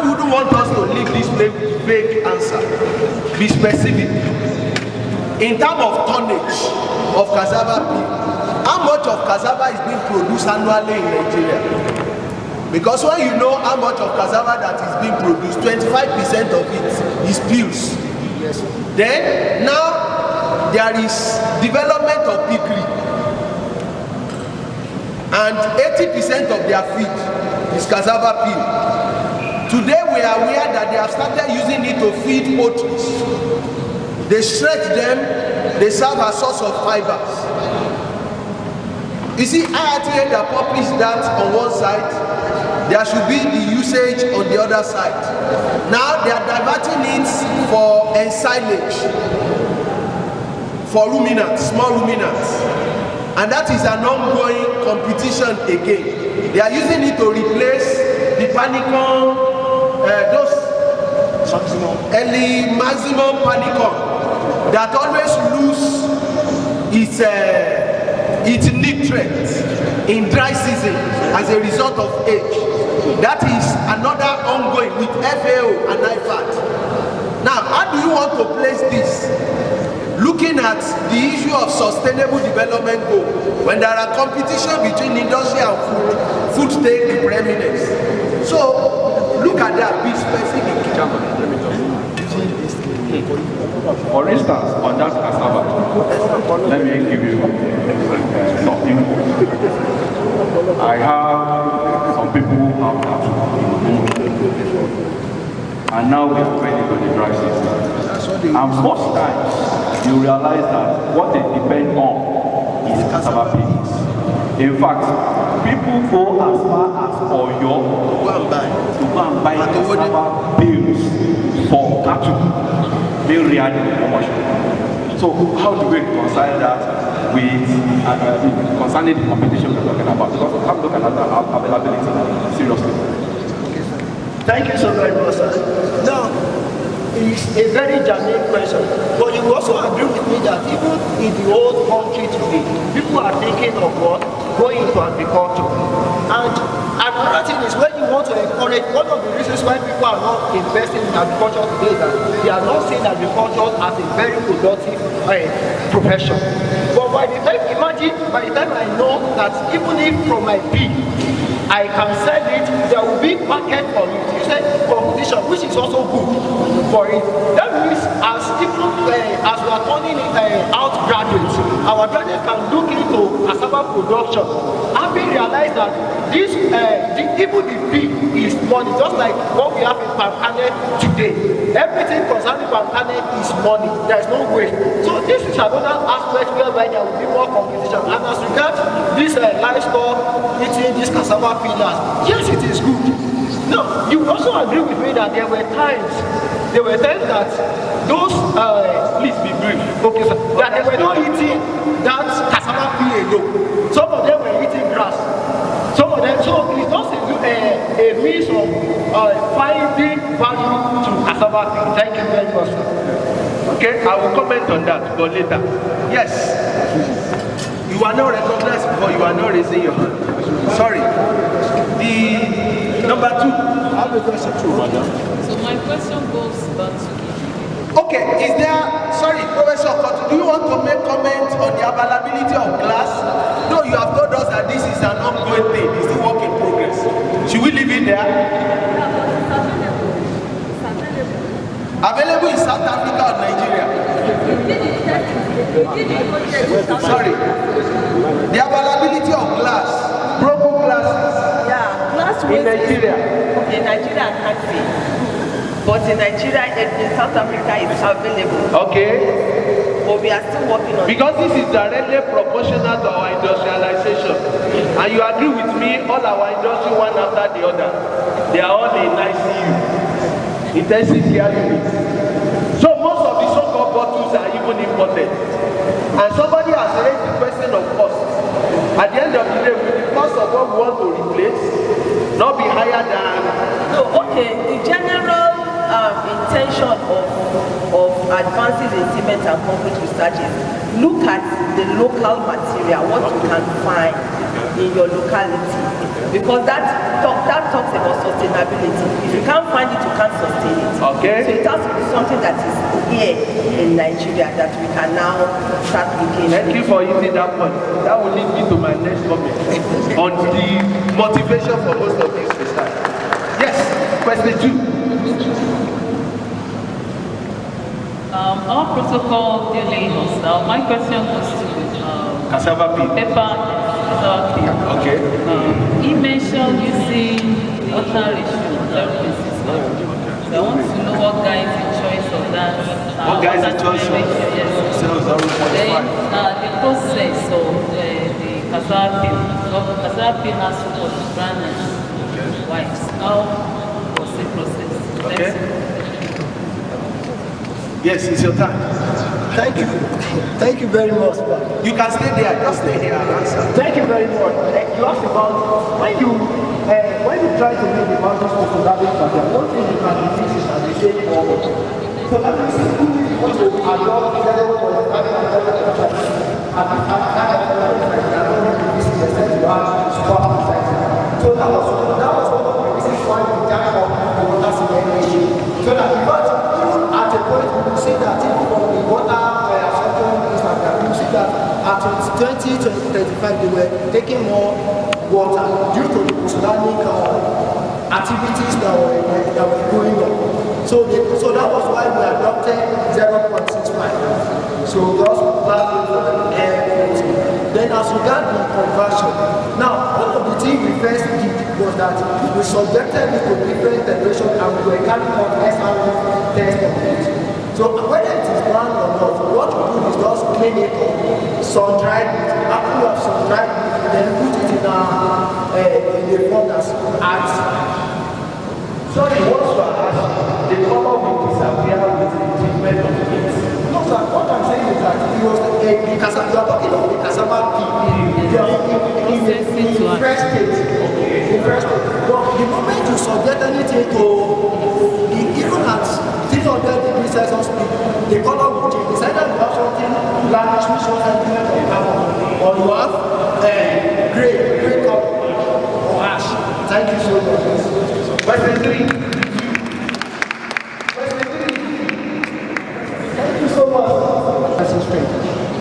I wouldn't want us to leave this vague answer. Be specific. In terms of tonnage of cassava peel, how much of cassava is being produced annually in Nigeria? Because when you know how much of cassava that is being produced, 25% of it is peels. Yes. Then now there is development of piggery, and 80% of their feed is cassava peel. Today we are aware that they have started using it to feed poultry. They stretch them, they serve as source of fibers. You see, ICACCR that published that on one side, there should be the usage on the other side. Now they are diverting it for ensilage, for ruminants, small ruminants. And that is an ongoing competition again. They are using it to replace the panicum, those early maximum panicum that always lose its nutrients in dry season as a result of age. That is another ongoing with FAO and IFAD. Now, how do you want to place this? Looking at the issue of sustainable development goal, when there are competition between industry and food take the preeminence. So, look at that, be specific. For instance, on that cassava, let me give you some info. I have some people who have that, and now we are ready for the dry season. And most times, you realize that what they depend on is cassava peels. In fact, people go as far as Oyo to go and buy cassava peels for cattle. Very commercial. So how do we reconcile that with concerning the competition we're talking about? Because we have to look at availability seriously. Thank you so very much, sir. Now, it's a very genuine question, but you also agree with me that even in the old country today, people are thinking of what? Going into agriculture. And another thing is, when you want to encourage, one of the reasons why people are not investing in agriculture today is that they are not seeing agriculture as a very productive profession. But by the time, imagine, by the time I know that even if from my pig, I can sell it, there will be market for it. You said competition, which is also good for it. That means as people, as we are turning out graduates, our graduates can look into cassava production and we realize that this, even the pig is money, just like what we have in palm kernel today. Everything concerning palm kernel is money. There is no waste. So this is another aspect whereby there will be more competition. And as regards this livestock eating this cassava pillars, yes, it is good. Now, you also agree with me that there were times that those, please be brief, okay, sir, that they were not eating that cassava peel alone. Some of them were eating grass. Some of them, so it's just a means of finding value to cassava peel. Thank you very much, sir. Okay, I will comment on that, but later. Yes. You are not recognized before, you are not raising your hand. Sorry. The number two. I have a question too, madam. So my question goes back to okay, is there, sorry, Professor, do you want to make comment on the availability of glass? No, you have told us that this is an ongoing thing, it's a work in progress. Should we leave it there? Available in South Africa or Nigeria? Sorry. The availability of glass, broken glasses. yeah, glass in Nigeria. In Nigeria, I can't say. But in Nigeria, in South Africa, it's available. Okay. But we are still working on it. Because this is directly proportional to our industrialization. And you agree with me, all our industry, one after the other, they are all in ICU, intensive care units. So most of the so-called bottles are even imported. And somebody has raised the question of cost. At the end of the day, will the cost of what we want to replace not be higher than... No, okay, the general intention of advances in cement and concrete research is look at the local material, what you can find in your locality. Because that talks that talks about sustainability. If you can't find it, you can't sustain it. Okay. So it has to be something that is here in Nigeria that we can now start looking. Thank you for using that point. That will lead me to my next comment on the motivation for most of these research. Yes, question 2. Our protocol dealing us. Now, my question goes to Cassava pea. paper cassava pea. Okay. He mentioned using water ratio 0.65. So I want to know what guides the choice of that. What guides the choice of? Yes. So 0.5. Then the process of the cassava pea. Cassava pea has to be brown and white. How was the process? Okay. Yes, it's your time. Thank you. Thank you very much. You can stay there. Just stay here and answer. Thank you very much. You asked about when you try to make the boundaries for conserving culture, one thing you can do is at the same moment. So that means if you want to adopt 0.5 so that was one of the reasons why we jacked up the water cement ratio. So that because even at a point we will see that even from the water absorption Instagram, we will see that at 2035 they were taking more water due to the oceanic activities that were going on. So that was why we adopted 0.65. So those plans for the air. Then as regards the conversion, now one of the things we first did was that we subjected it to different temperature and we were carrying out SRF test on it. So whether it is brown or not, what we do is just clean it up, sun-dried it. After we have sun-dried it, then put it in the furnace at. Sorry, once you are asking, the color will disappear with the treatment of the heat. No, sir, what I'm saying is that it was you are talking about the cassava pea in the fresh state. In fresh state. But the moment you subject anything to even at 300 degrees Celsius, the color will change. It's either you have something blackish, which shows element of carbon, or you have gray color or ash. Thank you so much. Question 3.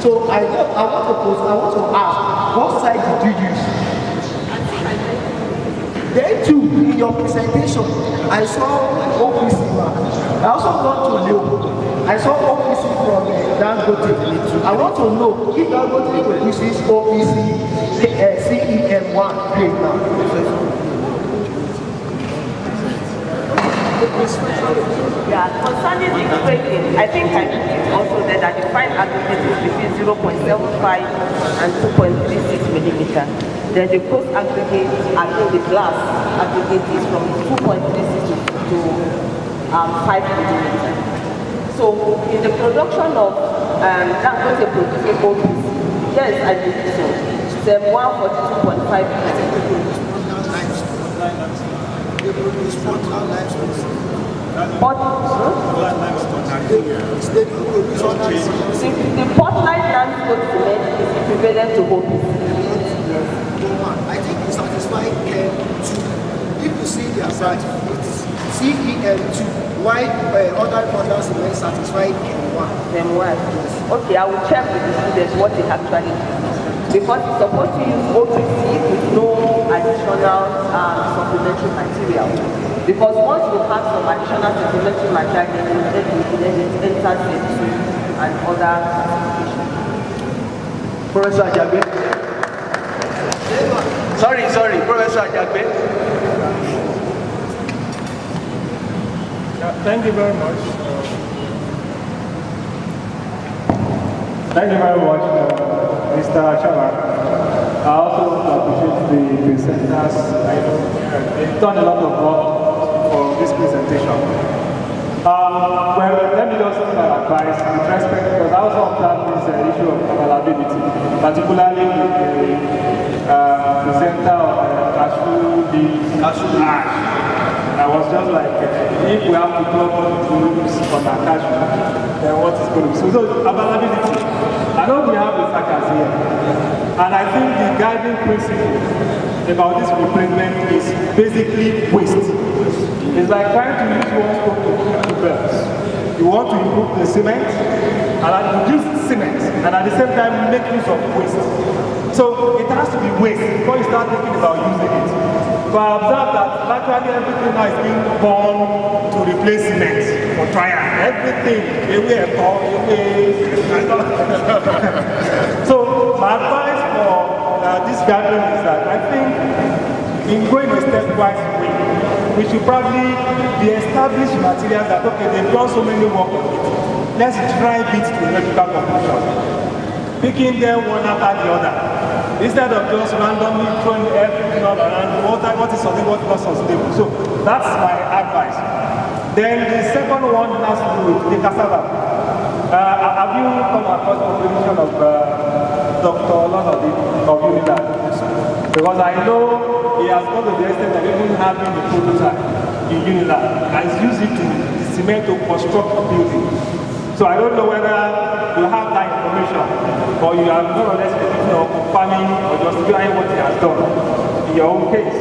So I want to ask, what side did you use? Then too, in your presentation, I saw OPC. I also want to know, I saw OPC from Dangote. I want to know if Dangote produces OPC CEM1 grade now. Yeah, concerning the grading, I think I also said that the fine aggregate is between 0.75 and 2.36 millimeter. Then the gross aggregate, the glass aggregate is from 2.36 to 5 millimeter. So in the production of Dangote producing OPC, yes, I believe so. Step 142.5. They produce Portland limestone. The Portland limestone cement is equivalent to OPC. I think you satisfy CEM2. If you see their site, it's CEM2. Why other Portland cement satisfy CEM1? Okay, I will check with the students what they actually do. Because it's supposed to use OPC with no additional supplementary material. Because once you have some additional supplementary material, then it enters into and other certifications. Professor Ajagbe. Sorry, Professor Ajagbe. Thank you very much. Thank you very much, Mr. Chairman. I also appreciate the presenters. They've done a lot of work for this presentation. Well, let me just give my advice with respect, because I also observed this issue of availability, particularly with the presenter of cashew ash. I was just like, if we have to plug rules on our cashew, then what is going to be? So availability. I know we have the factors here, and I think the guiding principle about this replacement is basically waste. It's like trying to use one stone to kill two birds. You want to improve the cement, and reduce cement, and at the same time make use of waste. So it has to be waste before you start thinking about using it. But I observed that virtually everything now is being born to replace cement for trial. Everything, So my advice for this gathering is that I think in going a stepwise way, we should probably establish materials that, okay, they've done so many work on it. Let's drive it to a logical conclusion. Picking them one after the other. Instead of just randomly throwing everything all around, what is something, what is not sustainable. So that's my advice. Then the second one has to do with the cassava. Have you come across the contribution of Dr. Olonodi of Unilab? Because I know he has gone to the extent of even having the prototype in Unilab and used it to cement to construct a building. So I don't know whether you have that information or you are more or less confirming or justifying what he has done in your own case.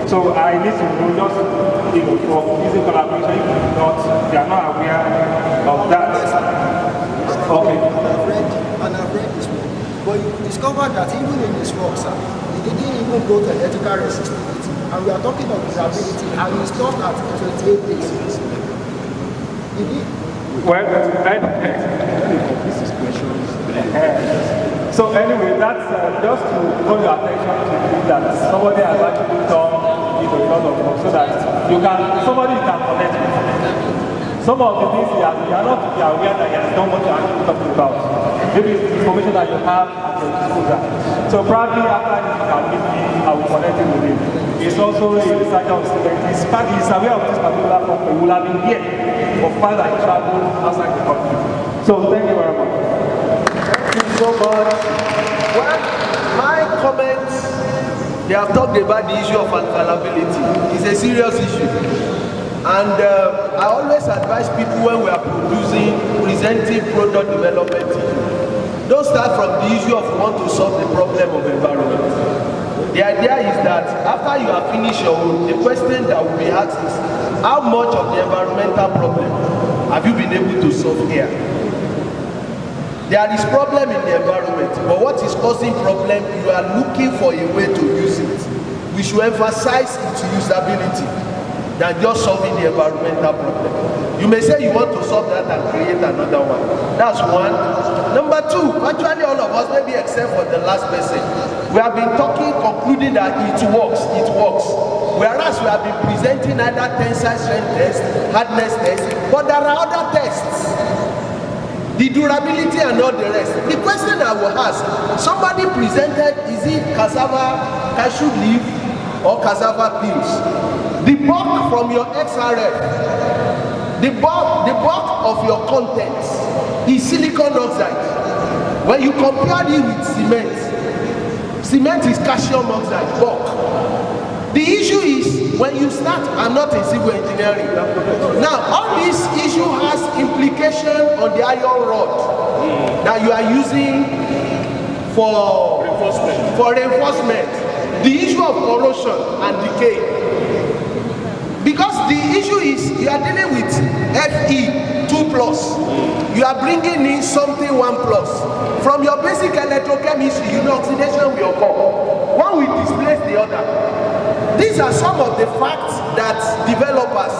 So I need to know just for easy collaboration if not, they are not aware of that. Okay. And I've read this one. But you discovered that even in this work, sir, it didn't even go to electrical resistance. And we are talking of durability, and we stopped at 28 days. Well, so anyway, that's just to draw your attention to that somebody has actually done a lot of work so that somebody can connect with. Some of the things you are not aware that you have done what you are actually talking about. Maybe it's information that you have at your disposal. So probably after this you can meet me, I will connect you with him. He's also a researcher of cement. He's aware of this particular company. He will have been here for further travel outside the country. So thank you very much. Thank you so much. Well, my comments, they have talked about the issue of infallibility. It's a serious issue. And I always advise people when we are presenting product development, don't start from the issue of we want to solve the problem of environment. The idea is that after you have finished your own, the question that will be asked is, how much of the environmental problem have you been able to solve here? There is problem in the environment, but what is causing problem, you are looking for a way to use it. We should emphasize its usability than just solving the environmental problem. You may say you want to solve that and create another one. That's one. Number two, virtually all of us, maybe except for the last person, we have been concluding that it works. Whereas we have been presenting either tensile strength test, hardness test, but there are other tests. The durability and all the rest. The question I will ask, somebody presented, is it cassava, cashew leaf, or cassava peels? The bulk from your XRF, the bulk of your contents is silicon oxide. When you compare it with cement is calcium oxide, bulk. The issue is when you start, I'm not in civil engineering. Now, all this issue has implication on the iron rod that you are using for reinforcement. The issue of corrosion and decay. Because the issue is you are dealing with Fe 2+. You are bringing in something 1+. From your basic electrochemistry, you know oxidation will occur. One will displace the other. These are some of the facts that developers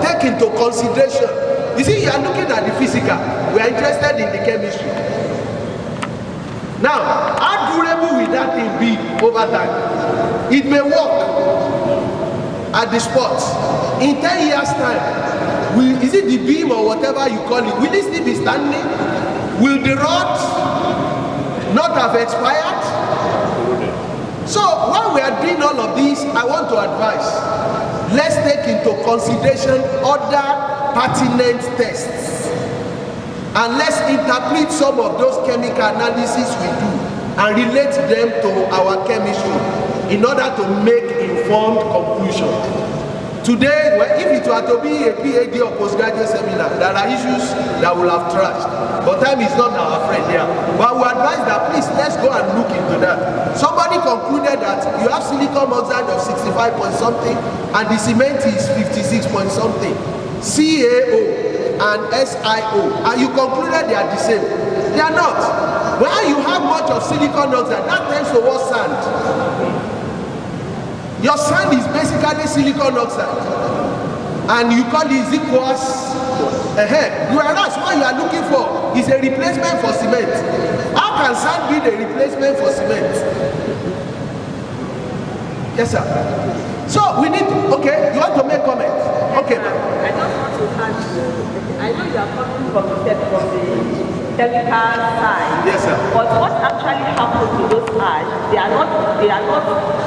take into consideration. You see, you are looking at the physical. We are interested in the chemistry. Now, how durable will that thing be over time? It may work at the spot. In 10 years time, is it the beam or whatever you call it, will it still be standing? Will the rod not have expired? So while we are doing all of this, I want to advise, let's take into consideration other pertinent tests and let's interpret some of those chemical analyses we do and relate them to our chemistry in order to make informed conclusions. Today, well, if it were to be a PhD or postgraduate seminar, there are issues that will have trashed. But time is not our friend here. But we advise that please, let's go and look into that. Somebody concluded that you have silicon oxide of 65 point something and the cement is 56 point something. CaO and SiO. And you concluded they are the same. They are not. When you have much of silicon oxide, that tends towards sand. Your sand is basically silicon oxide, and you call it equals. Whereas what you are looking for is a replacement for cement. How can sand be the replacement for cement? Yes, sir. So we need to, okay, you want to make comment? Okay. I just want to add, I know you are coming from the chemical side. Yes, sir. But what actually happens to those ash, they are not reacting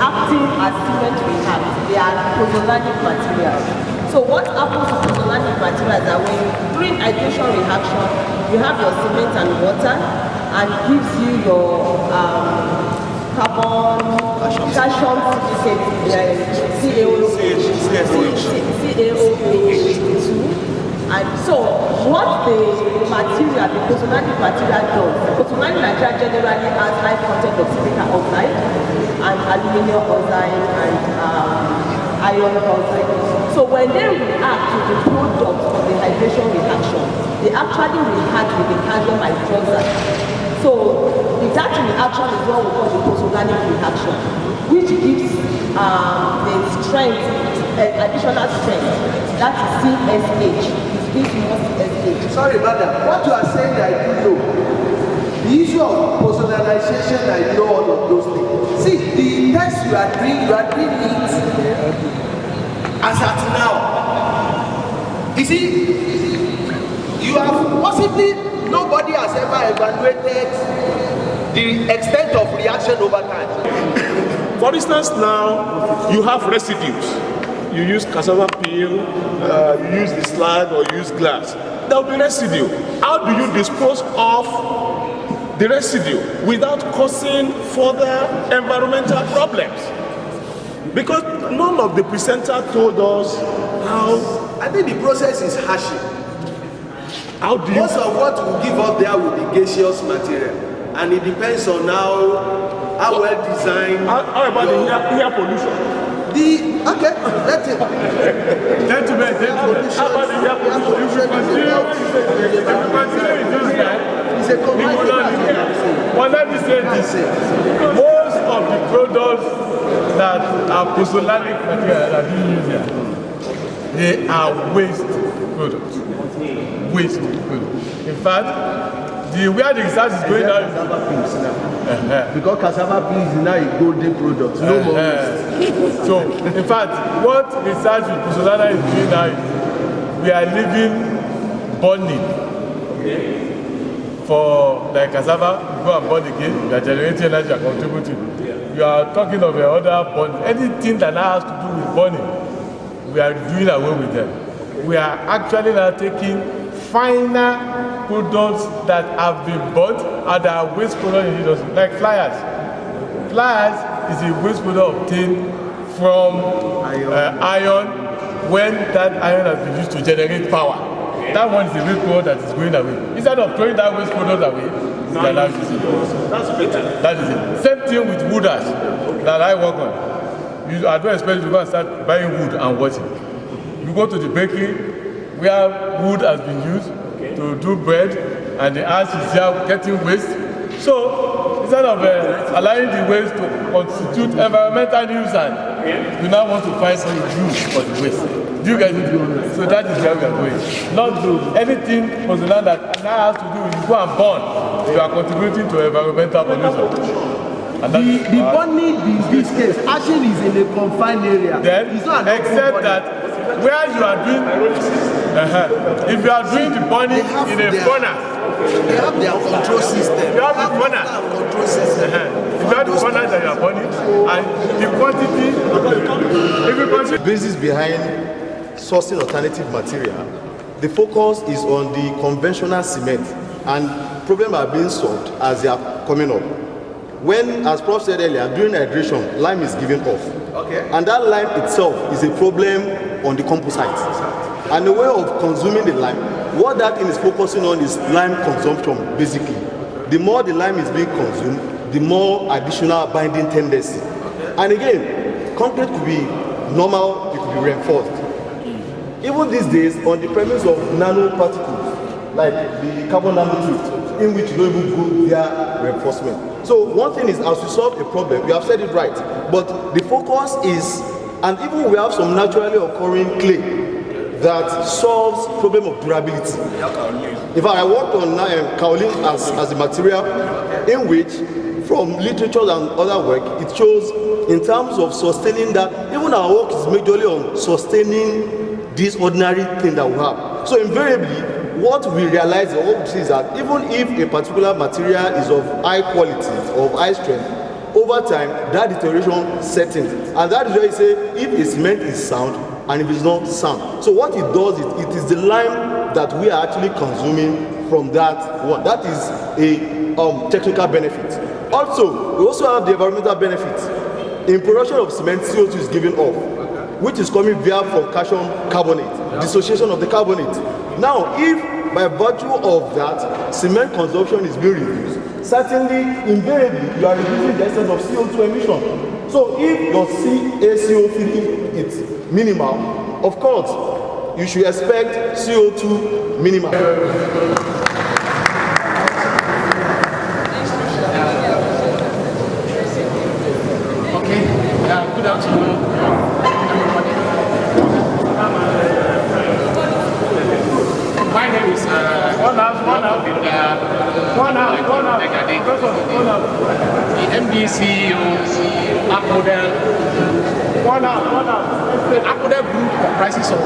as cement reacts. They are pozzolanic materials. So what happens to pozzolanic materials is that when during hydration reaction, you have your cement and water, and gives you your carbon, calcium CaOH2. And so what the material, the pozzolanic material does, pozzolanic material generally has high content of silicon oxide and aluminum oxide and iron oxide. So when they react to the product of the hydration reaction, they actually react with the calcium hydroxide. So that reaction is what we call the pozzolanic reaction, which gives the strength, additional strength, that is CSH. It gives more CSH. Sorry, madam, what you are saying I do know. The issue of pozzolization, I know all of those things. See, the test you are doing it as at now. You see, you have possibly, nobody has ever evaluated the extent of reaction over time. For instance, now you have residues. You use cassava peel, you use the slag, or you use glass. There will be residue. How do you dispose of the residue without causing further environmental problems? Because none of the presenter told us how. I think the process is hashing. How do you? Most of what we give up there will be gaseous material, and it depends on how well designed. How about the air pollution? Okay, that's it. Gentlemen, how about the air pollution? It's a commodity. Well, let me say this. Most of the products that are pozzolanic material that are being used here, they are waste products. Waste products. In fact, where the research is going on, because cassava beans is now a golden product, no more waste. So, in fact, what research with pozzolana is doing now is we are leaving burning for the cassava. You go and burn again, you are generating energy and contributing. You are talking of other burning. Anything that now has to do with burning, we are doing away with them. We are actually now taking finer products that have been bought and are waste product in industry, like flyers. Flyers is a waste product obtained from iron when that iron has been used to generate power. That one is a waste product that is going away. Instead of throwing that waste product away, they are now using it. That's better. That is it. Same thing with wood ash that I work on. I don't expect you to go and start buying wood and watching. You go to the bakery where wood has been used to do bread, and the ash is there getting waste. So instead of allowing the waste to constitute environmental nuisance, you now want to find some use for the waste. Do you get it? So that is where we are going. Not do anything for the land that now has to do with you go and burn. You are contributing to environmental pollution. The burning in this case, ashing is in a confined area. Then, except that where you are doing, if you are doing the burning in a furnace, they have their control system. You have the furnace. Control system. If you have the furnace that you are burning, and the quantity, if you consider basis behind sourcing alternative material, the focus is on the conventional cement, and problems are being solved as they are coming up. When, as Prof said earlier, during hydration, lime is given off. Okay. And that lime itself is a problem on the composite. And the way of consuming the lime, what that thing is focusing on is lime consumption, basically. The more the lime is being consumed, the more additional binding tendency. And again, concrete could be normal, it could be reinforced. Even these days, on the premise of nanoparticles, like the carbon nanotubes, in which you don't even go via reinforcement. So one thing is, as we solve a problem, you have said it right, but the focus is, and even we have some naturally occurring clay that solves problem of durability. In fact, I worked on kaolin as a material in which, from literature and other work, it shows in terms of sustaining that, even our work is majorly on sustaining this ordinary thing that we have. So invariably, what we realize, or what we see is that even if a particular material is of high quality, of high strength, over time, that deterioration sets in. And that is why you say, if a cement is sound, and if it's not sound. So what it does is, it is the lime that we are actually consuming from that one. That is a technical benefit. Also, we also have the environmental benefits. In production of cement, CO2 is given off, which is coming via from calcium carbonate, dissociation of the carbonate. Now, if by virtue of that, cement consumption is being reduced, certainly, invariably, you are reducing the extent of CO2 emission. So if your CaCO3 is minimal, of course, you should expect CO2 minimal. Okay, good afternoon, everybody. My name is the MD CEO, Akmodel Group comprises of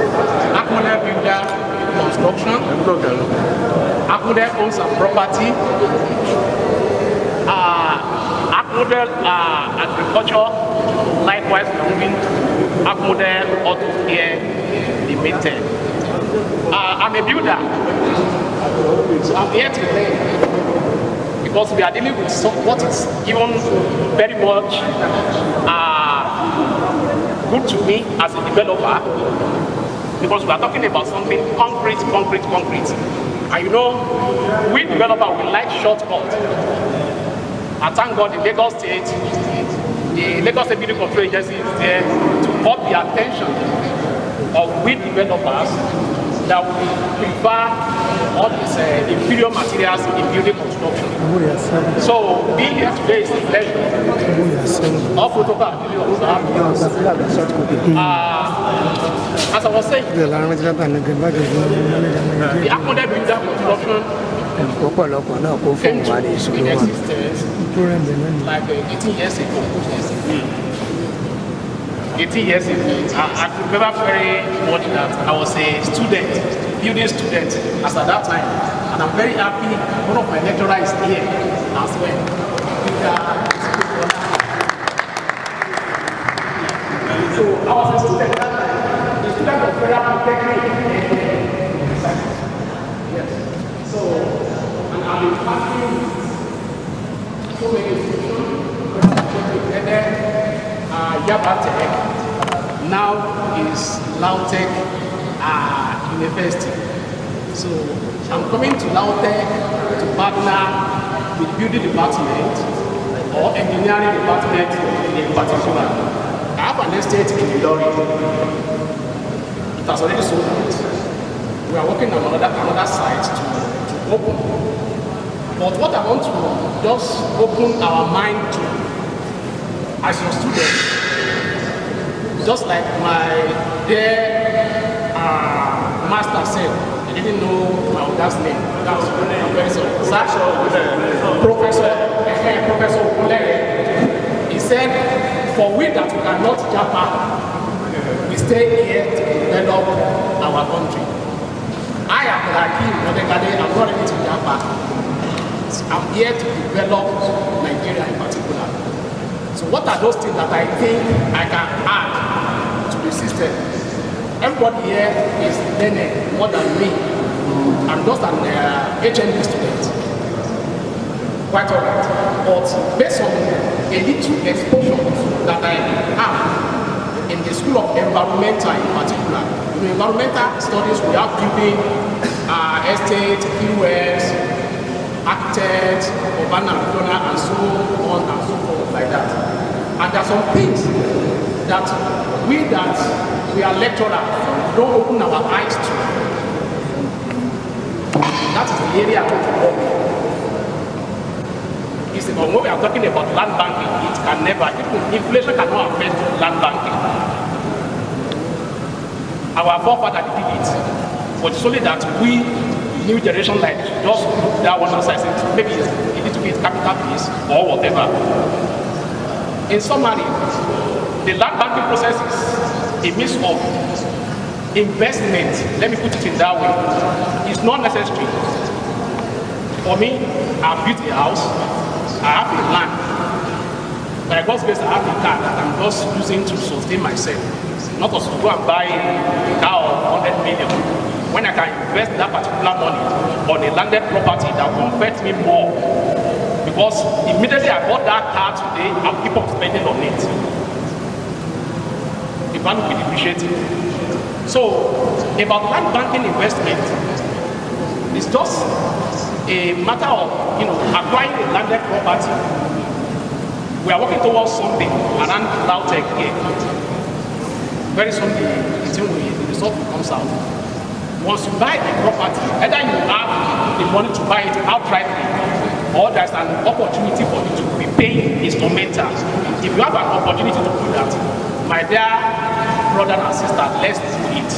Akmodel Builder Construction, Akmodel owns some property, Akmodel Agriculture, likewise moving Akmodel Auto Care Limited. I'm a builder, so I'm here to learn, because we are dealing with what is even very much good to me as a developer, because we are talking about something concrete. And you know, we developer, we like shortcuts. I thank God the Lagos State Building Control Agency is there to call the attention of we developers that we prefer all these inferior materials in building construction. So being here today is a pleasure. All protocol as I was saying, the Akmodel Builder Construction came to existence like 18 years ago. 18 years ago, I could remember very much that I was a student, building student as at that time. And I'm very happy one of my lecturers is here as well. So I was a student that time, a student of federal technique. Yes. So, and I've been passing so many institutions, and then LAUTECH now is LAUTECH University. So I'm coming to LAUTECH to partner with building department or engineering department in particular. I have an estate in Ilorin. It has already sold out. We are working on another site to open. But what I want to just open our mind to, as your student, just like my dear master said, I didn't know my dad's name. That was very sorry. Professor Okulere. He said, for we that we cannot japa, we stay here to develop our country. I am like him, I'm not ready to japa. I'm here to develop Nigeria in particular. So what are those things that I think I can add to the system? Everybody here is learning more than me. I'm just an HND student. Quite alright. But based on a little exposure that I have, in the School of Environmental in particular. In environmental studies, we have building, estate, QS, architects, urban and regional, and so on and so forth like that. And there are some things that we are lecturers don't open our eyes to. That is the area I want to work. It's about when we are talking about land banking, it can never, inflation cannot affect land banking. Our forefather did it, but it's only that we, new generation, like just that one aside, maybe it needs to be capital piece or whatever. In summary, the land banking process is a mix of investment, let me put it in that way. It's not necessary. For me, I've built a house, I have a land. By God's grace, I have a car that I'm just using to sustain myself. Not to go and buy a car of 100 million. When I can invest that particular money on a landed property that will fetch me more. Because immediately I bought that car today, I'll keep on spending on it. The value will be depreciating. So, about land banking investment, it's just a matter of, acquiring a landed property. We are working towards something around LAUTECH here. Very soon, the result comes out. Once you buy a property, either you have the money to buy it outrightly, or there's an opportunity for you to be paying instrumental. If you have an opportunity to do that, my dear brother and sister, let's do it.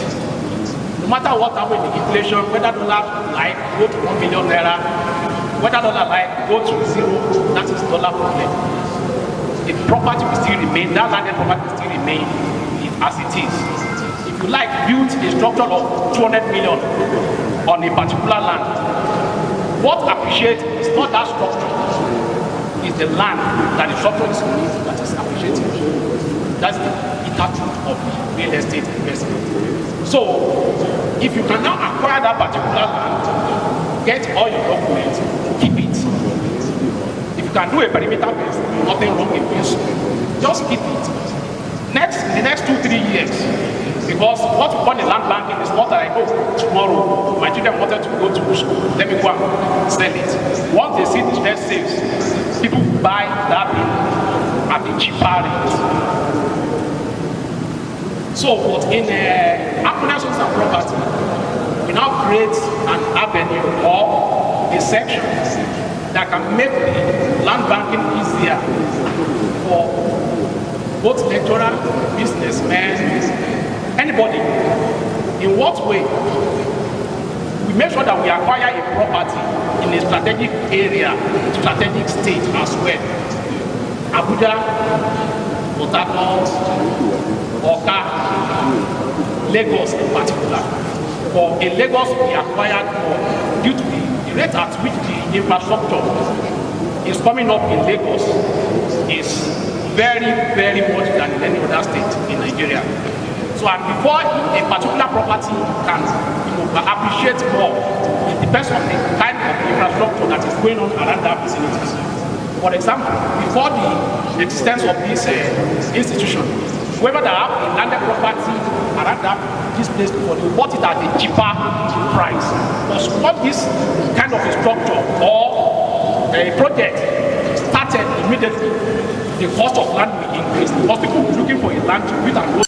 No matter what happens in inflation, whether dollar like go to 1 million naira, whether dollar like go to zero, that is dollar problem. The property will still remain, that landed property will still remain as it is. If you like, build a structure of 200 million on a particular land. What appreciates is not that structure, it's the land that the structure is on that is appreciated. That's the attitude of real estate investment. So, if you can now acquire that particular land, get all your documents, keep it. If you can do a perimeter fence, nothing wrong with this. Just keep it. In the next 2-3 years, because what we call the land banking is not that I know tomorrow my children wanted to go to school, let me go and sell it. Once they see the first sales, people buy that thing at a cheaper rate. So, but in acquisitions and property, we now create an avenue or a section that can make the land banking easier for both lecturer, businessmen, anybody. In what way? We make sure that we acquire a property in a strategic area, strategic state as well. Abuja, Port Harcourt, Oka, Lagos in particular. For in Lagos, we acquired more due to the rate at which the infrastructure is coming up in Lagos is very, very much than in any other state in Nigeria. So, and before a particular property can appreciate more, it depends on the kind of infrastructure that is going on around that facilities. For example, before the existence of this institution, whoever that have a landed property around this place before, they bought it at a cheaper price. But what this kind of a structure or a project started immediately, the cost of land will increase because people will be looking for a land to build and go